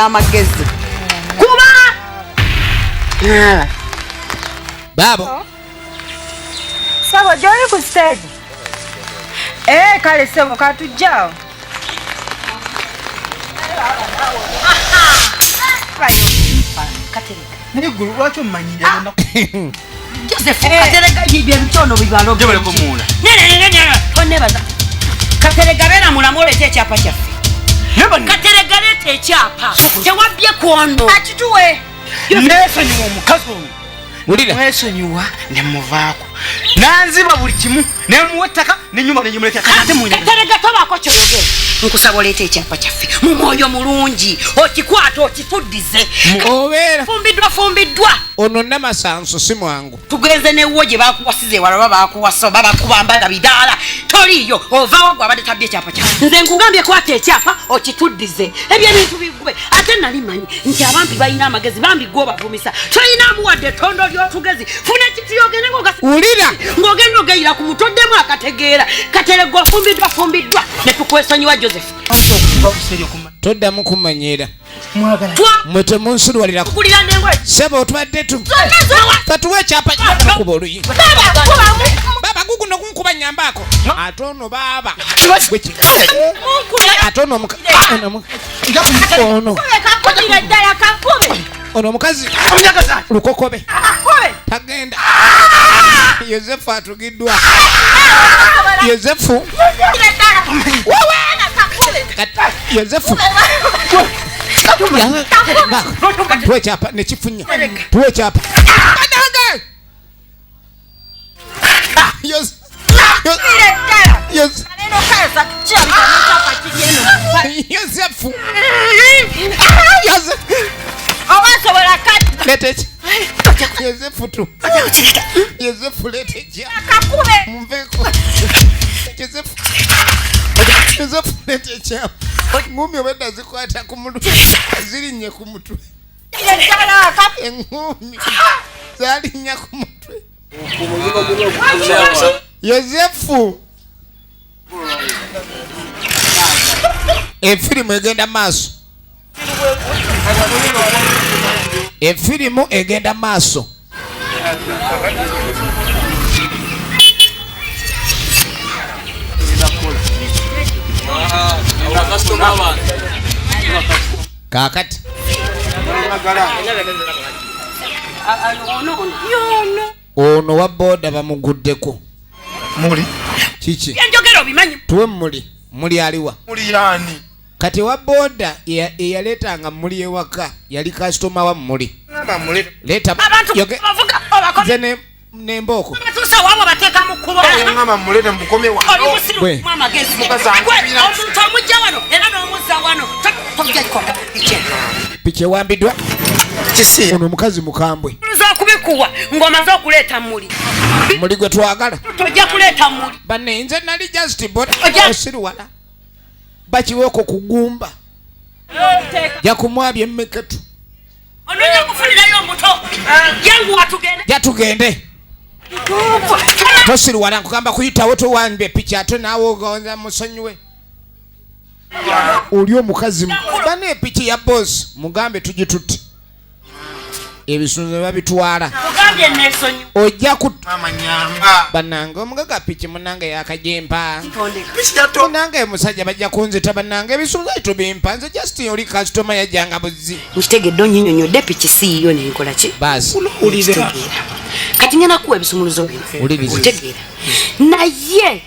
n'amagezi kuba babo sawa joli ku stage kale sebo katujjao Ni gulu lwaki omanyire na Joseph katerega bibye bitono bibalo jebale ko mula nene onebaza katerega bera mulamu lete ekyapa kyaffe katerega lete ekyapa tewabye kwono akituwe nesonyiwa omukazi ono mulira mwesonyiwa ne muvaako nanziba buli kimu ne muwetaka ne nyumba ne nyumuleka kate munyine katerega tobako kyoyoge nkusaba olete ekyapa kyaffe mu mwoyo mulungi okikwata okifuddize obeera fumbiddwa ono namasanso si mwangu tugenze newo gye bakuwasize walaba bakuwasa babakubambaga bidaala toliyo ovaawo gwe abadde tabbye ekyapa kyaffe nze nkugambye kwata ekyapa okituddize ebyebintu bigwe ate nali manyi nti abampi balina amagezi bambi gwe obavumisa tolina amuwadde ettondo ly'otugezi funa ekitiyo ogende ulira ng'ogenda ogeyira ku mutoddemu akategeera katerega ofumbiddwa ne tukwesonyiwa Joseph toddamu kumanyira mwe temunsulwalirako sebo otubadde tatuwa ekyapa kuba oluyi baba guguno kunkuba nyambaako ate ono baaba ate ono omukazi lukokobe tagenda Yosefu atugiddwa Yosefu tuwe kyapa nekifunya tuwe kyapa Yosefu owasobola kati lete Yosefu tu Yosefu lete mumveko Yosefu lete kyapa ngumi obedda zikwata ku mutwe zirinnye ku mutwe engumi zalinnya ku mutwe Yosefu efirimu egenda maaso efirimu egenda maaso kakati ono wa boda bamuguddeko muli kiki enjogera obimanyi tuwe muli aliwa muli yani kati wa boda eyaleetanga muli ewaka yali kasitoma wa muli leeta abantu bavuga obakoze nemboko batusa wabo bateeka mu kubo ngama mulete mukome wa oli mama gezi omuntu omujja wano era n'omuzza wano tojja kola piche wambidwa kisi ono mukazi mukambwe nza kubikuwa ngoma zo kuleeta muli gwe twagala tojja kuleeta muli banne nze nali just boda osiri wala bakiweko kugumba yakumwabye emmeketu ononya kufunirayo omuto yangu watugende tosiri wala nkugamba kuyitawo towambye picha ate naawe ogonza musonyiwe oli omukazi bane epichi ya boss mugambe tugitutte ebisunze babitwala mugambye nesonyi ojja ku mama nyamba bananga omugaga pichi munanga yakajempa munanga emusajja bajja kunzita bananga ebisunze tubimpa nze just oli customer yajjanga buzzi nkitegedde onyinyonyodde pichi siiyo nenkola ki basi ulizera kati ngena kuwa ebisumuluzo bino otegeera naye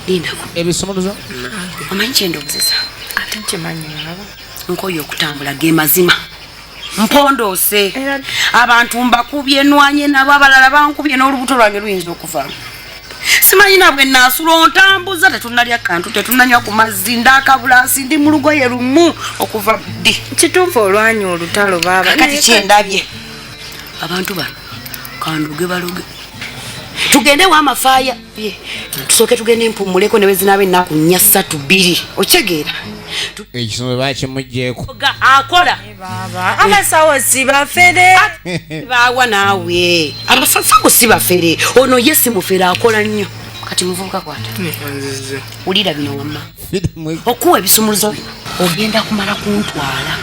linako ebisumuluzo omanyi kyendowozesa ate nkimanyi nkoyo okutambula ge mazima mpondoose abantu mbakubye nwanye nabo abalala bankubye n'olubuto lwange luyinza okuva simanyi nabwe naasula ontambuza tetunalya kantu tetunanywa ku mazzi ndakabulasi ndi mu lugoye lumu okuva ddi kituufu olwanyi olutalo baaba kati kyendabye abantu bano kanduge baloge tugende wa Mafaaya tusooke tugende mpumuleko ne wezinaba ennaku 4-2 okitegeera ekisumbe bakimugjeeko akola baba abasawo si bafere bawa naawe abafafawo si bafere ono ye si mufere akola nnyo kati muvubuka kwata wulira bino wamma okuwa ebisumuluzo bino ogenda kumala kuntwala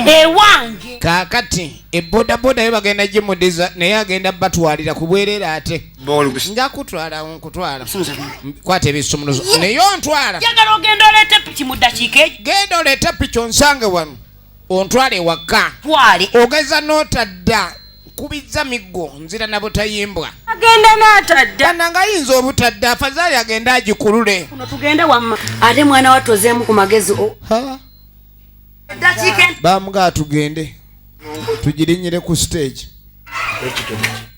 ewange kakati ebodaboda yo bagenda gimudiza naye agenda batwalira kubwerera ate nja kutwala nkutwala kwata ebisumunuzo naye ontwala jagala ogenda oleete piki mu ddakiika egyo genda oleete piki onsange wano ontwala ewaka twale ogeza n'otadda kubizza miggo nzira nabutayimbwa agenda n'atadda bana ngayinza obutadde afazaali agenda agikulule kuno tugende wamma ate mwana wattu ozeemu ku magezi ddakiika bamugaa tugende tugirinyire ku stage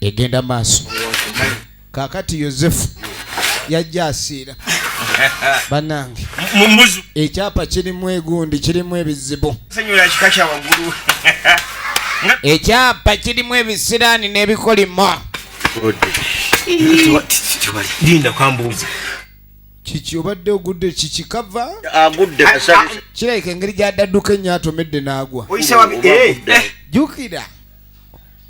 egenda maaso kakati yozefu yajja asiira banange mumbuzu ekyapa kirimu egundi kirimu ebizibu senyula kika kya waggulu ekyapa kirimu ebisiraani n'ebikolimo linda kwambuuza kiki obadde ogudde kikikava agudde kasale kirabika engeri gy'addadduka ennyo atomedde n'agwa oyise wabi jjukira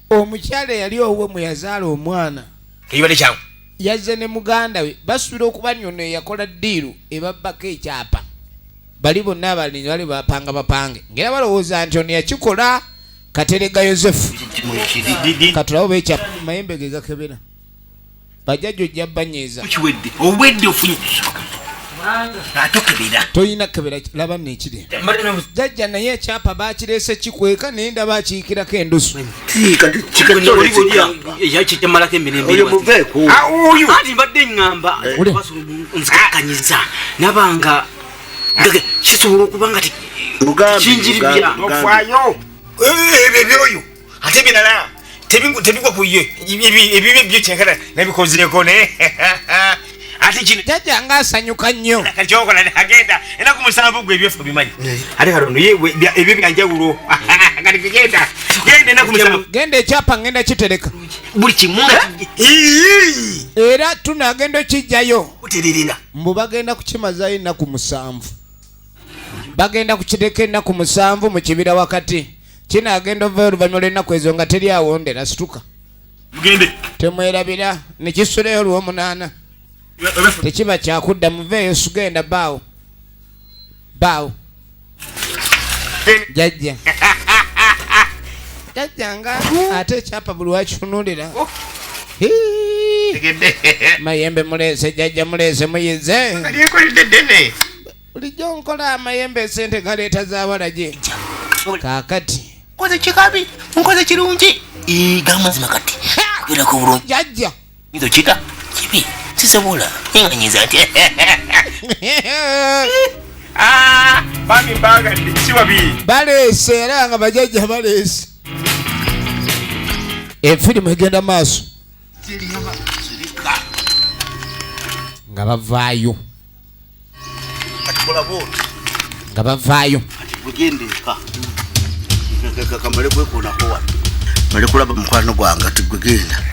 omukyala eyali owuwe mwe yazaala omwana ekibadde kyangu yazze ne muganda we basuubira okuba nyono eyakola ddiiru ebabbako ekyapa bali bonna abalinzi bali bapanga bapange ngera balowooza nti ono yakikola katerega yozefu katulabo beekyapa mayembe ge gakebera bajjajja ojja banyeeza kiwedde obwedde ofunye atokebera toyina kebera laba neekiri jjajja naye ekyapa bakireese kikweka naye ndaba akiikirako endusu yakimalako emirembe muveeko ati mbadde ŋŋamba nzikakanyiza nabanga kisobola okuba nga kinjiribya ofaayo ebyo ate birala tebigwa ku ye ebibyo byo kyenkana nabikozeeko ne ate kino jjajja ngaasanyuka nnyo kyokola agenda era ku musanvu gwe ebyofu bimanyi ate katono ebyo byanjawulo kati genda enaku musanvu genda ekyapa ngenda kitereka buli kimu era tunagenda okijjayo utererera mbu bagenda kukimazayo ennaku 7 bagenda kukireka ennaku 7 mu kibira wakati kinagenda ovayo oluvannyuma lw'ennaku ezo nga teri awondera situka mugende temwerabira nekisuleyo olw'omunaana tekiba kyakudda muveeyo sugenda baawo jjajja jjajjanga ate ekyapa buli wakitunulira mayembe muleese jjajja muleese muyize bulijjo nkola amayembe esente galeeta z'abalagi kaakati nkoze kikabi nkoze kirungi gamazima kati birako bulungi jjajja izo kita kibi sisobola enganyiza ati bami mbagadde siwabi baleese era nga bajjajja baleese efirimu egenda maaso nga bavaayo nga bavaayo bugendeka kamale kwekonako wano male kulaba mukwano gwange ati gwegenda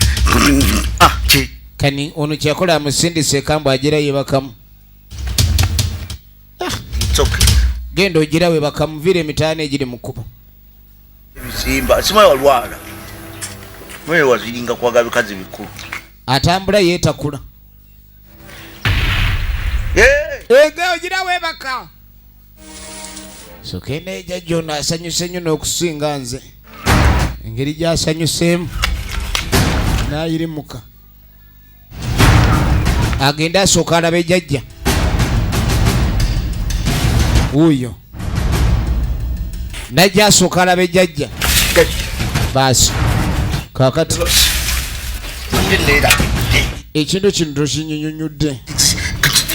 kani ono kyakola amusindise ekambu agira yebakamu genda ogira webakamu vira emitaano egiri mu kkubo ebisimba simaye walwala mwe waziringa kwaga bikazi bikulu atambula yeetakula ege ogira webaka soka nejjajja ono asanyuse nnyo n'okusinga nze engeri gy'asanyuseemu n'ayirimuka agenda asooka alaba ejjajja wuuyo najja asooka alaba ejjajja baasi kaakati ekintu kino tokinnyonnyonnyudde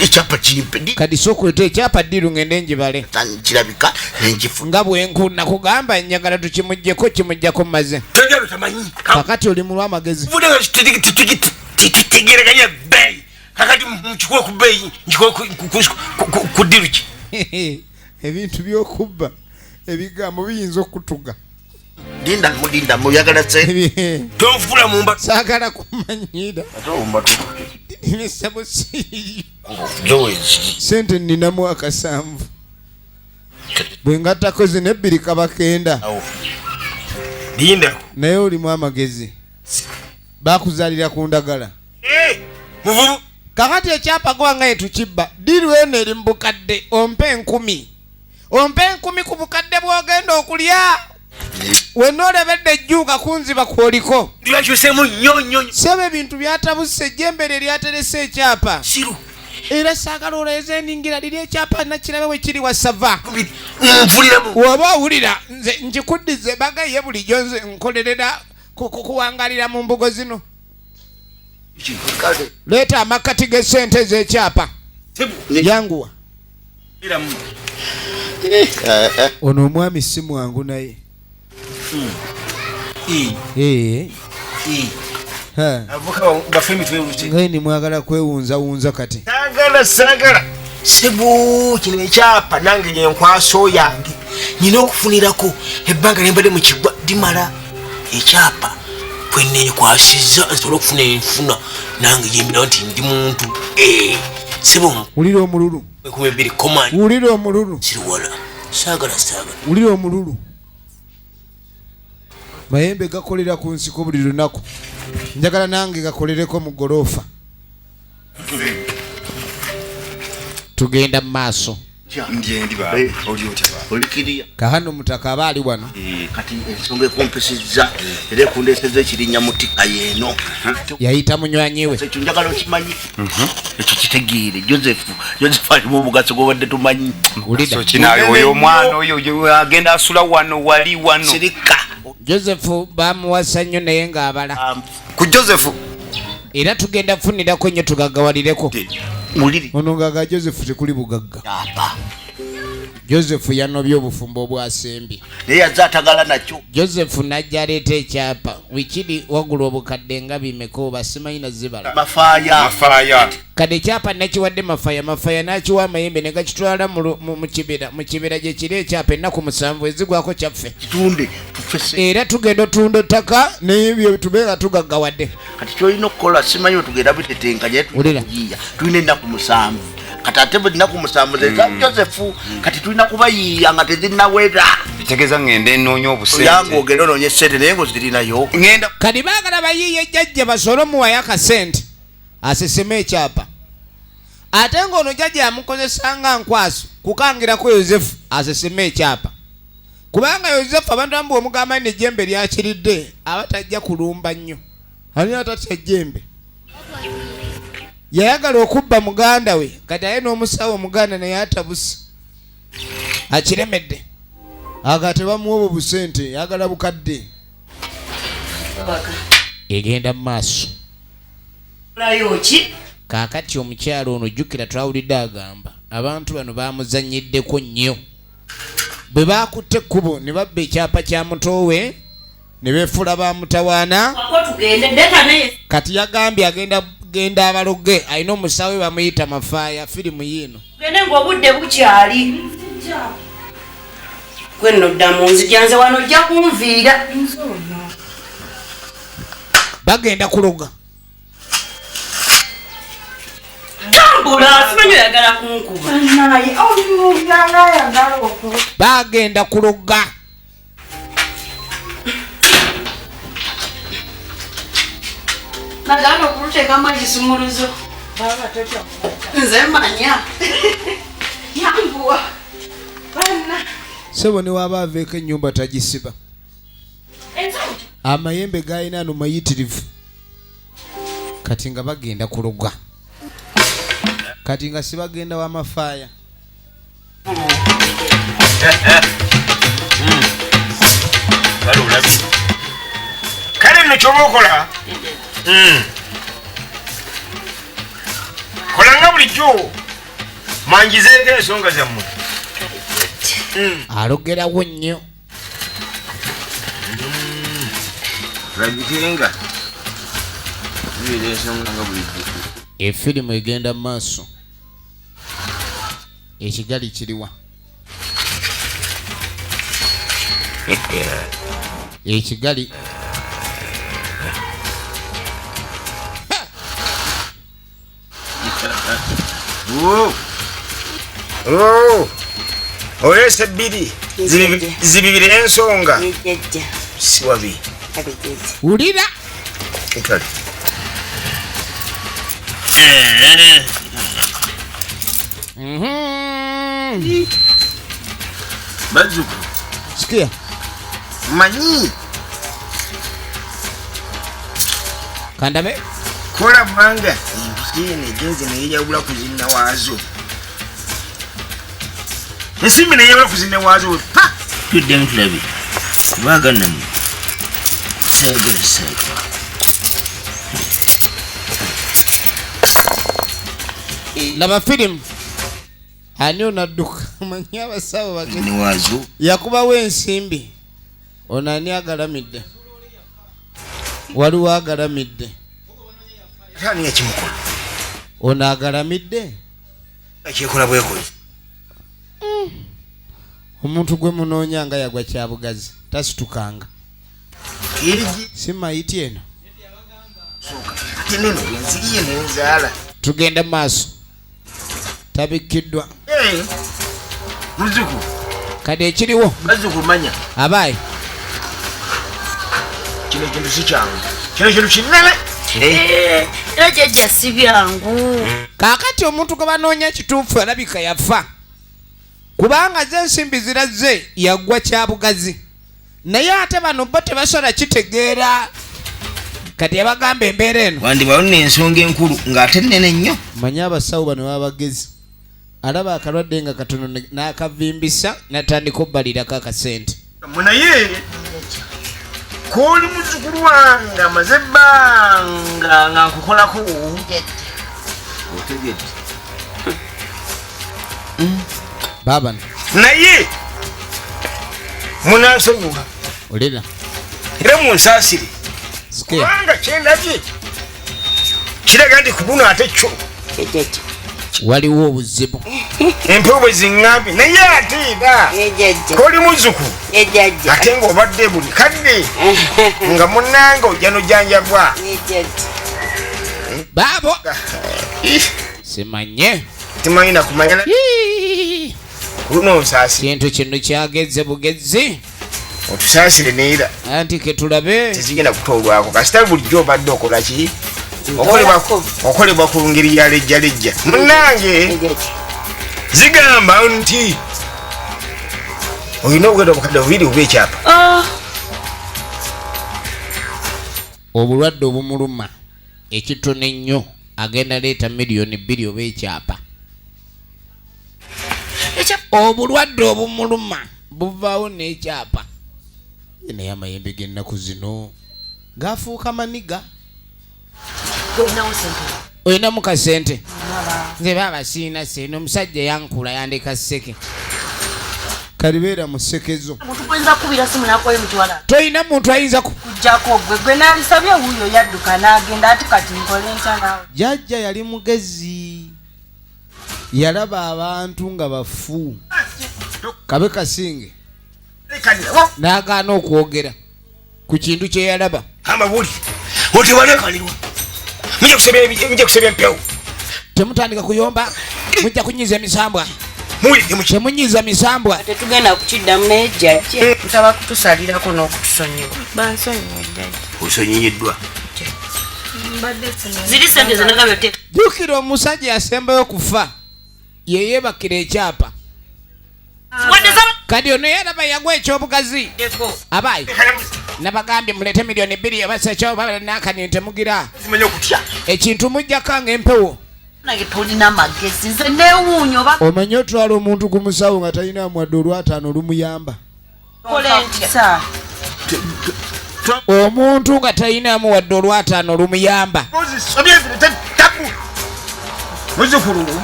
ekyapa kimpe kati sokweta ekyapa ddiru ngende njibale kirabika enkifu nga bwenkuna kugamba njagala tukimuggyeko kimuggyako maze tojalo tamanyi kakati oli mu lw'amagezi vuga tutegeraganya bei kakati mchukue ku bei njiko ku diru ki ebintu by'okubba ebigambo biyinza okutuga linda muyagala se tonfula mumba saagala kumanyira sente nninamu 7 bwe ngattako zino 2 kabakenda linda naye olimu amagezi bakuzaalira ku ndagala muvubu kakati ekyapa gwanga yetukibba diru eno eri mu bukadde ompe 10 ku bukadde bw'ogenda tosobola okulya wenna olebedde ejjuuka kunziba kwoliko Lwakyusemu nnyo. sebo ebintu byatabuse ejjembe lye lyaterese ekyapa Siru. era saagala olowooza endingira liri ekyapa nakirabe we kiri wasava Nfuliramu. woba owulira nze nkikuddiza embaga ye bulijjo nze nkolerera kuwangalira mu mbugo zino leeta amakati g'essente ez'ekyapa yanguwa ono omwami si mwangu naye ngaye nimwagala kwewunzawunza kati Sagala. Sebu kino ekyapa nange yenkwaso yange nina okufunirako ebbanga nembadde mu kigwa dimala ekyapa kweneekwasizza nsobola okufuna enfuna nange yembirawo nti ndi muntu sebu wulira omululu wulira omululu siriwala sagala wulira omululu mayembe gakolera ku nsiko buli lunaku njagala nange gakolereko mu goloofa tugenda mu maaso kahano mutaka aba ali wano kati ensonga ekompesezza era ekundeseza ekirinya mutika yeeno yayita munywanyi we ekyo njagala okimanyi ekyo kitegeere Joseph alimu omugaso gwobadde tumanyi oyo omwana oyo agenda asula wano wali wano sirika Joseph bamuwasa nnyo naye ng'abala ku Joseph era tugenda kufunirako nnyo tugagawalireko muliri ono ngaga Joseph tekuli bugagga Joseph yanobye obufumbo obwasembye naye yazze atagala nakyo Joseph najja aleeta ekyapa wikiri wagula obukadde nga bimeko basimanyi nazibala Mafaaya kade ekyapa nakiwadde Mafaaya nakiwa amayembe ne gakitwala mu kibira gye kiri ekyapa ennaku 7 ezigwako kyaffe kitunde era tugenda otunda ettaka n'ebyo tubeera tugaggawadde kati kyolina okukola simanyi otugenda bitetenkanya tuyiya tulina ennaku 7 kati ate bwe ennaku 7 zeza Joseph kati tulina kubayiiya nga tezinnawera kitegeeza ngenda enoonya obusente yange ogenda onoonya essente naye ng'ozirinayo ngenda kati baagala bayiiya ejjajja basole omuwayo akasente aseseme ekyapa ate ng'ono jjajja amukozesa nga nkwaso kukangirako Yozefu aseseme ekyapa kubanga Yozefu abantu amu bw'omugamba n'ejjembe lyakiridde abatajja kulumba nnyo alina atatya ejjembe yayagala okubba muganda we kati aye n'omusawo omuganda naye atabuse akiremedde aga tebamuwa obwo busente yagala bukadde egenda mu maaso kaakati omukyalo ono jjukira twawulidde agamba abantu bano bamuzannyiddeko nnyo bwe baakutte ekkubo ne babba ekyapa kya mutowe ne beefula bamutawaana kati yagambye agenda abaloge alina omusawe bamuyita Mafaaya firimu yiino gende ng'obudde bukyali gwenno dda mu nzijanze wano ojja kunviira bagenda kuloga tambula simanyi oyagala kunkuba bagenda kuloga nagana okuteekamu ekisumuluzo nze manya yanguwa bana sebo ne waba aveeko ennyumba tagisiba amayembe gaalina ano mayitirivu kati nga bagenda kuloga kati nga sibagenda wa Mafaaya kale nno kyoba okola kola nga bulijjo manjizeeko ensonga zammwe alogerawo nnyo labitenga ensonga nga bulijjo efirimu egenda mu maaso ekigali kiriwa ekigali olesa ebbiri zibibire ensonga siwabi wulira bazuku sikia manyi kandabe kola bwanga empiki genze neyeyawula kuzinna waazo ensimbi neyeyawula kuzinna waazo pa tudde ntulabi bagannamu segeseka laba filimu ani onadduka manyi abasawo bageni waazo yakubawo ensimbi ono ani agalamidde waliwo agalamidde tani ekimukola ono agalamidde ekyekola bwekozi omuntu gwe munoonya nga yagwa kyabugazi tasitukanga kirigi simayiti eno ate neno bwenziriye nenzaala tugenda mu maaso tabikkiddwa muzuku kati ekiriwo bazuku manya abaayi kino ekintu si kyangu kino kintu kinene era jjajja si byangu kaakati omuntu gwe banoonya kituufu alabika yafa kubanga ze ensimbi zirazze yagwa kyabugazi naye ate bano bo tebasobola kitegeera kati yabagamba embeera eno wandibawo n'ensonga enkulu ng'ate nnene nnyo manyi abasawo bano baba bagezi alaba akalwadde nga katono n'akavimbisa natandika obbalirako akasente munaye kooli muzukulu wange amaze ebbanga nga nkukolako otegedde baabano naye munansonyiwa olina era munsaasire sikia kubanga kyendabye kiraga nti ku buno ate kyo jjajja waliwo obuzibu empewo bwe ziŋŋambye naye ate era jjajja kooli muzukulu jjajja ate ng'obadde buli kadde nga munnanga ojja nojjanjabwa baabo simanye timanyi nakumanya kuno onsaasire kintu kino kyageze bugezi otusaasire neera anti ketulabe tezigenda kutoolwako kasita bulijjo obadde okola ki okolebwa ku ngeri ya lejjalejja munnange zigamba nti olina obugenda obukadde bubiri oba ekyapa obulwadde obumuluma ekitono ennyo agenda leeta miliyoni 2 oba ekyapa obulwadde obumuluma buvaawo n'ekyapa naye amayembe g'ennaku zino gaafuuka maniga olinamu kasente nze baaba siina sente omusajja yankula yandeka sseke kalibeera mu ssekezo toyina muntu ayinza kujjako gwe nalisabye wuuyo yadduka n'agenda ati kati nkole ntya nawe jjajja yali mugezi yalaba abantu nga bafu kabe kasinge n'agaana okwogera ku kintu kye yalaba amabuli otewalekalirwa mujja kusebya empewo temutandika kuyomba mujja kunyiza emisambwa muwulire muki temunyiza misambwa tetugenda kukiddamu naye jjajja nsaba kutusalirako n'okutusonyiwa bansonyiwa jjajja osonyiyiddwa ziri sente zenagambye te jjukira omusajja yasembayo kufa yeyeebakira ekyapa kati ono yalaba yagwa ekyobugazi abaayi nabagambye mulete miliyoni 2 obasekyoba nakani temugira zimanye okutya ekintu mujjako ng'empewo naye tolina magezi nze neewuunyo oba omanye otwala omuntu ku musawo nga talina mwadde olwataano olumuyamba kole ntya omuntu nga talinamu wadde olwataano olumuyamba tabu muzukulu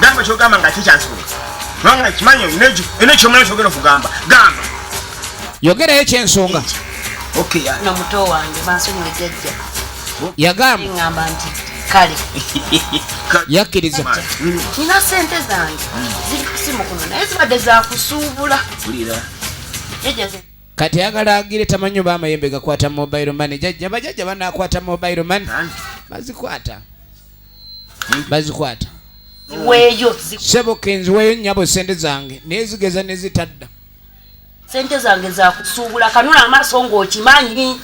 gamba kyogamba nga kikyansibula kubanga kimanyi ina ekyomulamu kyogenda okugamba gamba yogerayo kyensonga no muto wange bansonyiwa jjajja yagamba ŋŋamba nti kale yakkiriza nina sente zange ziri kusimu kuno naye zibadde zakusuubula jjajja kati ayagala agire tamanyi oba amayembe gakwata mobile money jjajja bajjajja banakwata mobile money bazikwata weeyo sebokenzi weeyo nnyabo sente zange naye zigeza ne zitadda sente zange zakusuubula kanula amaaso ng'okimanyi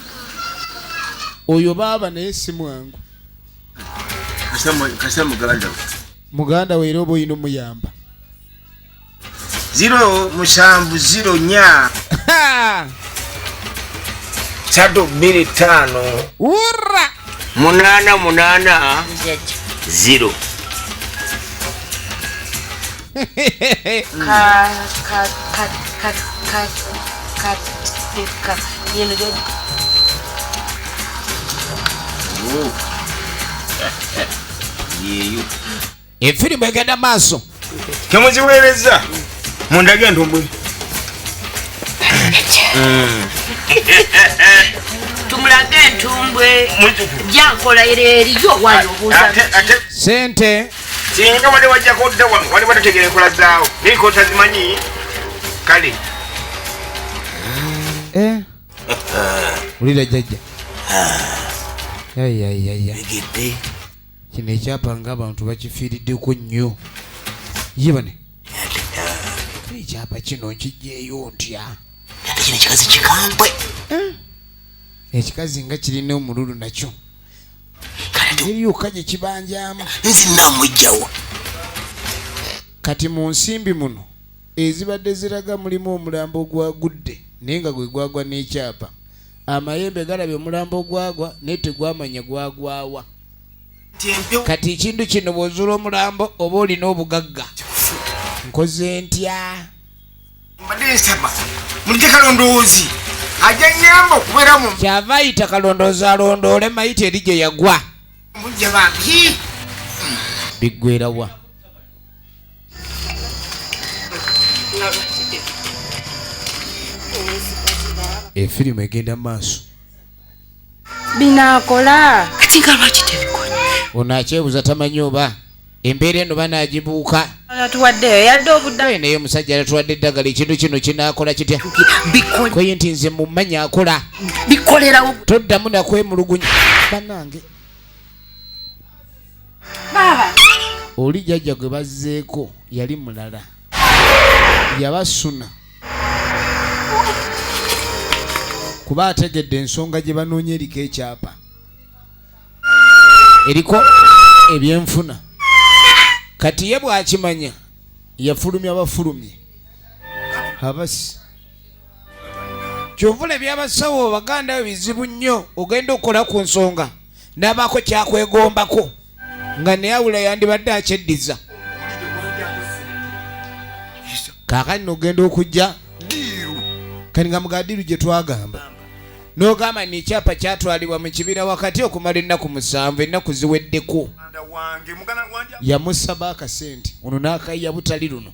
oyo baaba naye si mwangu muganda we era oba oyina omuyamba 07004 Ha! Satu 2 5 Urra! 8 8 0 Efirimu egenda maaso. Kemuziweereza mundage entumbwe. Tumulage entumbwe jankola eriyo wali obuuza Sente singa wali wajjako dda wali watategera enkola zaawo naye kotazimanyi kale ulira jjajja ayayaya egedde kino ekyapa ng'abantu bakifiiriddeko nnyo yibane ekyapa kino nkijjeeyo ntya kino ekikazi kikambwe ekikazi nga kirina omululu nakyo eriyokka gye kibanjamu nzi namujjawo kati mu nsimbi muno ezibadde ziraga mulimu omulambo ogwagudde naye nga gwe gwagwa n'ekyapa amayembe galabye omulambo ogwagwa naye tegwamanya gwagwawa kati ekintu kino bw'ozuula omulambo oba olina obugagga nkoze ntya mbadde nsaba mulije kalondoozi ajja nyamba okubeera mu kyava ayita kalondoozi alondoole mayita eri gye yagwa mujja bambi biggwerawa efirimu egenda maaso binakola kati nga lwaki tebikola ono akyebuuza tamanyi oba embeera eno banagibuuka atuwaddeyo yadde obudde naye omusajja yatuwadde eddagala ekintu kino kinaakola kitya koye nti nze mumanyi akola bikolerawo toddamu nakwemulugunya banange baba oli jjajja gwe bazzeeko yali mulala yabasuna kuba ategedde ensonga gye banoonya eriko ekyapa eriko ebyenfuna kati ye bw'akimanya yafulumya abafulumye abasi kyovula ebyabasawo baganda we bizibu nnyo ogenda okukola ku nsonga n'abaako kyakwegombako nga naye awula yandibadde akyeddiza kaakani nogenda okujja kati nga mugadiru gye twagamba n'ogamba n'ekyapa kyatwalibwa mu kibira wakati okumala ennaku 7 ennaku ziweddeko yamusaba akasente ono n'akayiya butali luno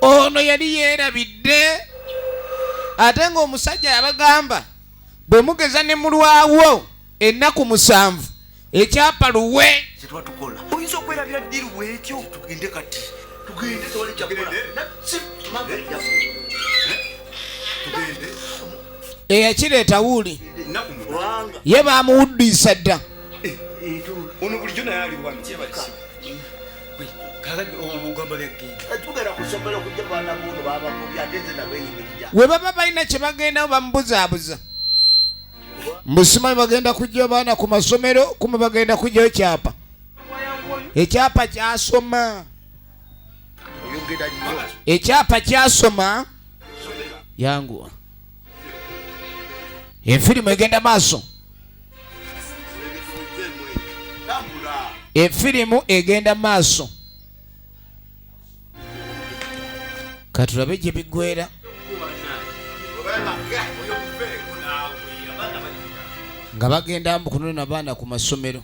ono yali yeerabidde ate ng'omusajja yabagamba bwe mugeza ne mulwawo ennaku 7 ekyapa luwe kyetwatukola oyinza okwerabira ddiru bwetyo tugende kati tugende tewali kyakola eyakireeta wuuli ye baamuwuddisa dda ono bulijjo naye ali wano tugenda kusomera okujja baana bono babakubya ate nze nabeeyimirira we baba balina kye bagendawo bamubuzaabuza mbusimanyi bagenda kujja baana ku masomero kumwe bagenda kujjayo kyapa ekyapa kyasoma ekyapa kyasoma yanguwa efirimu egenda maaso efirimu egenda maaso katulabe gye biggwera nga bagenda kunona baana ku masomero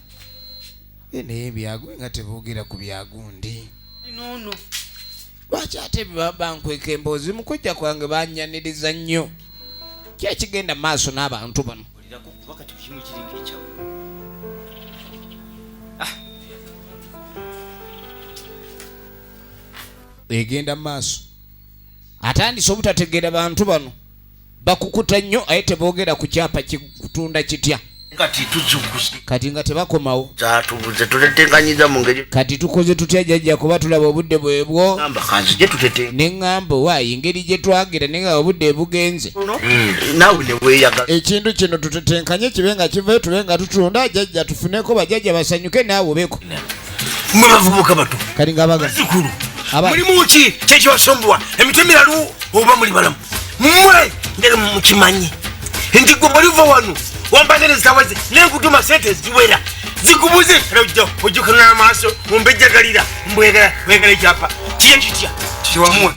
naye ebyagwe nga teboogera ku byagundi lwaki ate bankweka emboozi mukujja kwange banyaniriza nnyo kyekigenda maaso n'abantu bano egenda maaso atandise obutategeera bantu bano bakukuta nnyo aye teboogera ku kyapa kikutunda kitya kati tuzukusi kati nga tebakomawo zatubuze tuletenganyiza mu ngeri kati tukoze tutya jjajja kuba tulaba obudde bwebwo ngamba kanzi gye tutete neŋŋamba waayi engeri gye twagira naye nga obudde bugenze naawe ne weeyaga ekintu kino tutetenkanye kibe nga kivayo tube nga tutunda jjajja tufuneko bajjajja basanyuke naawe obeko mwe bavubuka bato kati nga baga zikulu mulimu ki kyekibasumbuwa emitwe miralu oba muli balamu mmwe ndege mukimanyi nti gwe bwoliva wano wambatere zitawaze nenkutuma sente ziwera zikubuze ojjukana amaaso mumbejjagalira mbwegala ekyapa kiye kitya kiwamwe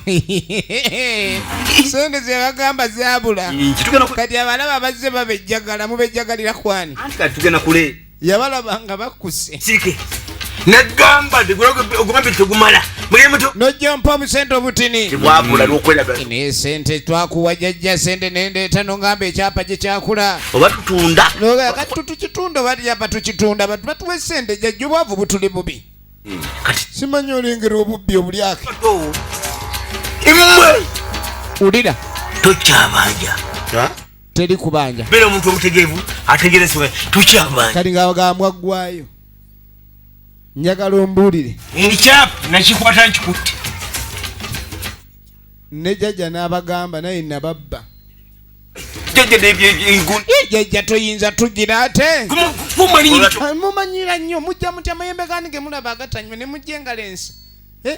sente zebagamba zabula kati abalaba bazze babejjagala mubejjagalira kwani tugenda kule yabalabanga bakkuse sirike nagamba ogumambi tegumala mugemuto nojja mpa omusente obutini tibwabula lwokweraga naye sente twakuwa jjajja sente nendeeta nongamba ekyapa gye kyakula oba tutunda kati tukitunda oba tyapa tukitunda bantu batuwa esente jjajja obwavu butuli bubi simanyi olengera obubbi obulyako imwe ulira tokyabanja teri kubanja beera omuntu omutegeevu ategeresebwa tokyabanja kati ngagamwaggwayo njagala ombuulire ekyapa nakikwata nkikutte ne jjajja n'abagamba naye nababba jjajja toyinza tugira ate mumanyira nnyo mujja mutya amayembe gani ge mulaba agatanywa ne mujja engalensi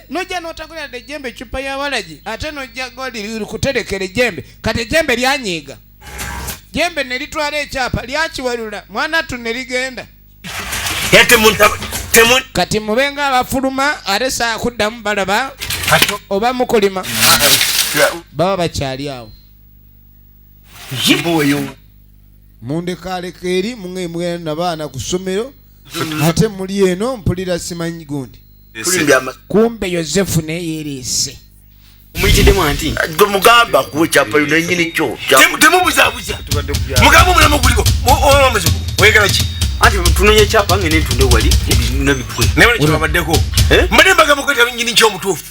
nojja n'otagulira ejjembe ecupa y'awalagi ate nojja goli kuterekera ejjembe kati ejjembe lyanyiiga jjembe ne litwala ekyapa lyakiwalula mwanatu ne ligenda kati mubenga abafuluma ate saakuddamu balaba oba mukulima baba bakyali awo mundekaleka eri mugenda nabaana ku ssomero ate muli eno mpulira simanyi gundi kumbe yosefu neyereese omuyitiddemu anti gwe mugamba kuwa ekyapa yo nenyini kyo temubuzabuza mugamba omulamu guliko omuzigu oyagala ki anti tunonye ekyapa ngene ntunde wali nabikwe naye kibabaddeko mbadde mbagamba kweta nyini kyomutuufu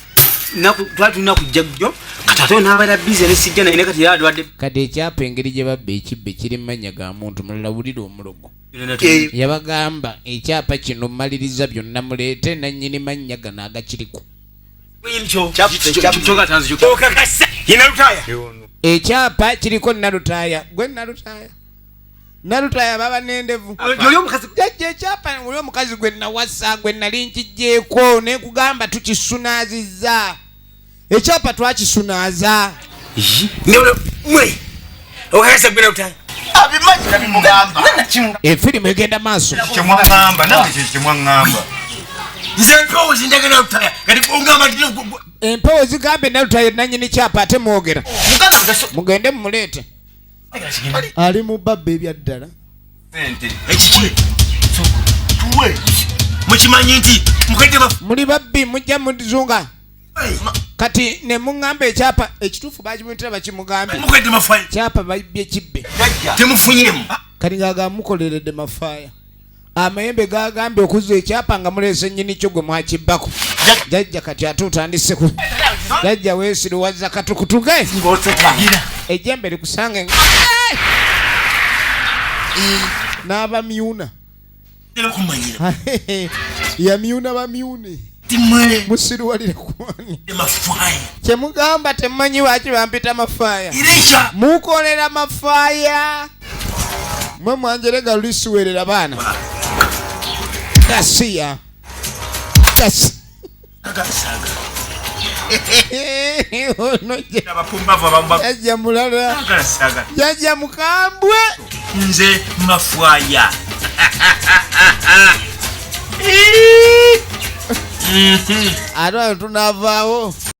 twali tulina kujja jjo kati ate n'abaera bize nesijja naye kati yaladwadde kati ekyapa engeri gye babba ekibbe kiri mmannya ga muntu mulala wulira omulogo yabagamba ekyapa kino mmaliriza byonna muleete nannyini mannya gano agakiriku ekyapa kiriko nalutaaya gwe nalutaaya nalutaaya baba nendevu jajja ekyapa oli omukazi gwe nawasa gwe nali nkijjeeko nekugamba tukisunaazizza ekyapa twakisunaaza efirimu egenda maaso empewo zigambe nalutaaya nanyini kyapa ate mwogera mugende mumuleete ali mu babba ebyaddala mukimanyi nti muli babbi mujja muzunga kati ne muŋŋamba ekyapa ekituufu bakimuyitira bakimugambe kyapa babbye kibbe temufunyemu kati ngagamukoleredde Mafaaya amayembe gagambye okuzza ekyapa nga muleese nnyini kyo gwe mwakibbako jajja kati ate otandise jajja weesiriwazza katukutuge ejjembe likusange n'abamyuna yamyuna bamyune musiruwalira kwani kyemugamba temumanyi waki bampita Mafaaya mukolera Mafaaya mwe mwanjerega lulisuwerera baana kasiya jajja mulala jajja mukambwe nze Mafaaya ate tunavaawo